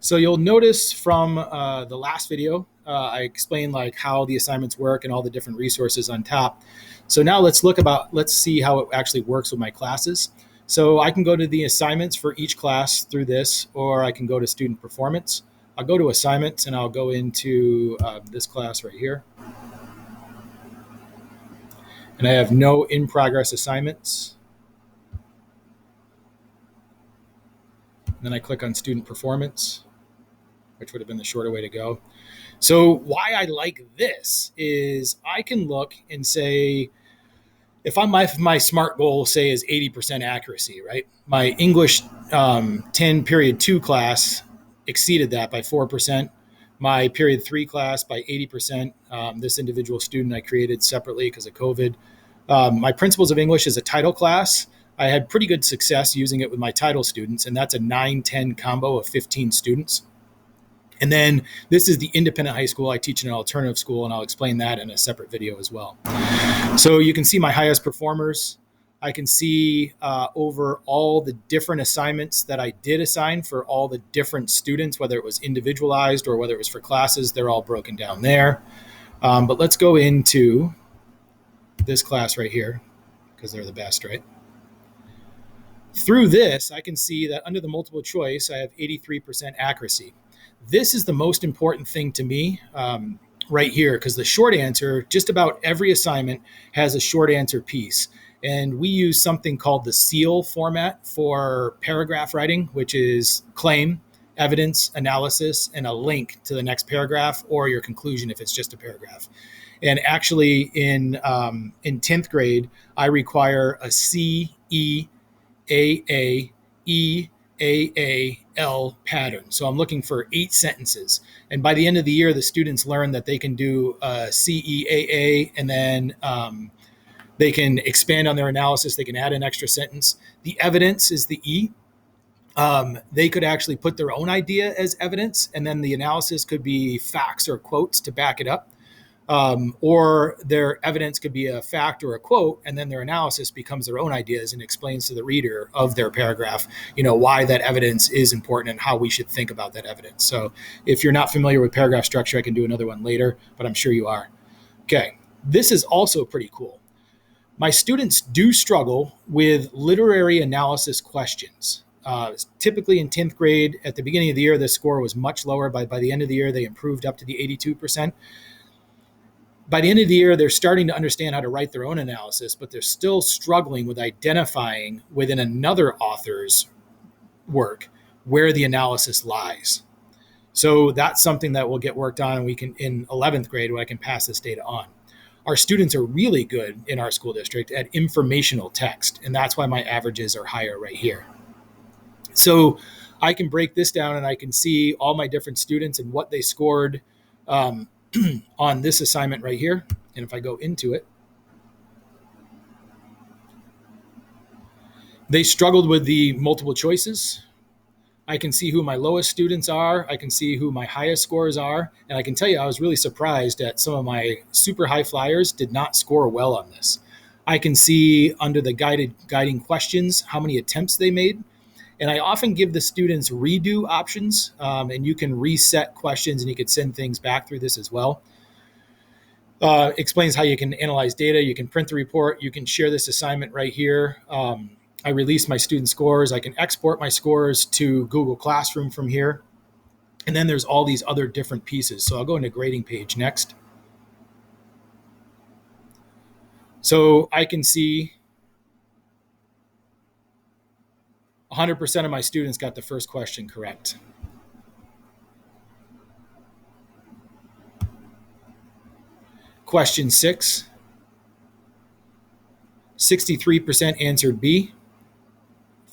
So you'll notice from the last video, I explained like how the assignments work and all the different resources on top. So now let's see how it actually works with my classes. So I can go to the assignments for each class through this, or I can go to student performance. I'll go to assignments and I'll go into this class right here. And I have no in progress assignments. And then I click on student performance, which would have been the shorter way to go. So why I like this is I can look and say, if my SMART goal, say, is 80% accuracy, right? My English 10 period 2 class exceeded that by 4%. My period 3 class by 80%. This individual student I created separately because of COVID. My Principles of English is a title class. I had pretty good success using it with my title students, and that's a 9-10 combo of 15 students. And then this is the independent high school. I teach in an alternative school, and I'll explain that in a separate video as well. So you can see my highest performers. I can see over all the different assignments that I did assign for all the different students, whether it was individualized or whether it was for classes, they're all broken down there. But let's go into this class right here because they're the best, right? Through this, I can see that under the multiple choice, I have 83% accuracy. This is the most important thing to me right here, because the short answer, just about every assignment has a short answer piece. And we use something called the SEAL format for paragraph writing, which is claim, evidence, analysis, and a link to the next paragraph or your conclusion if it's just a paragraph. And actually in 10th grade, I require a C, E, A, E, AAL pattern. So I'm looking for 8 sentences. And by the end of the year, the students learn that they can do CEAA, and then they can expand on their analysis. They can add an extra sentence. The evidence is the E. They could actually put their own idea as evidence, and then the analysis could be facts or quotes to back it up. Or their evidence could be a fact or a quote, and then their analysis becomes their own ideas and explains to the reader of their paragraph, why that evidence is important and how we should think about that evidence. So if you're not familiar with paragraph structure, I can do another one later, but I'm sure you are. Okay, this is also pretty cool. My students do struggle with literary analysis questions. Typically in 10th grade, at the beginning of the year, the score was much lower. By the end of the year, they improved up to the 82%. By the end of the year, they're starting to understand how to write their own analysis, but they're still struggling with identifying within another author's work where the analysis lies. So that's something that will get worked on, and we can, in 11th grade, when I can pass this data on. Our students are really good in our school district at informational text, and that's why my averages are higher right here. So I can break this down, and I can see all my different students and what they scored on this assignment right here. And if I go into it, they struggled with the multiple choices. I can see who my lowest students are. I can see who my highest scores are. And I can tell you, I was really surprised that some of my super high flyers did not score well on this. I can see under the guiding questions how many attempts they made. And I often give the students redo options, and you can reset questions and you can send things back through this as well. Explains how you can analyze data. You can print the report. You can share this assignment right here. I release my student scores. I can export my scores to Google Classroom from here. And then there's all these other different pieces. So I'll go into grading page next. So I can see 100% of my students got the first question correct. Question 6, 63% answered B,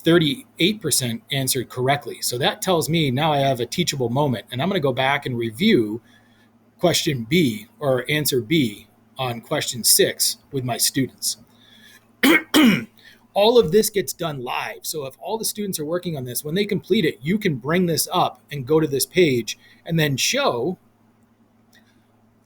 38% answered correctly. So that tells me now I have a teachable moment, and I'm going to go back and review question B or answer B on question 6 with my students. All of this gets done live. So if all the students are working on this, when they complete it, you can bring this up and go to this page and then show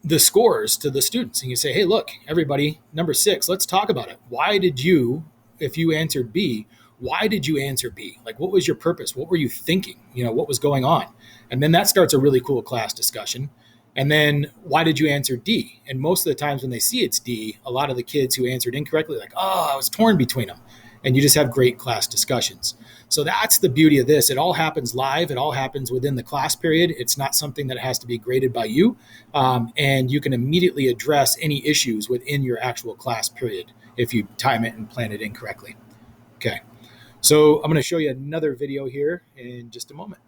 the scores to the students. And you say, hey, look, everybody, number 6, let's talk about it. Why did you, if you answered B, why did you answer B? Like, what was your purpose? What were you thinking? What was going on? And then that starts a really cool class discussion. And then why did you answer D? And most of the times when they see it's D, a lot of the kids who answered incorrectly, like, oh, I was torn between them. And you just have great class discussions. So that's the beauty of this. It all happens live. It all happens within the class period. It's not something that has to be graded by you. And you can immediately address any issues within your actual class period if you time it and plan it incorrectly. Okay. So I'm going to show you another video here in just a moment.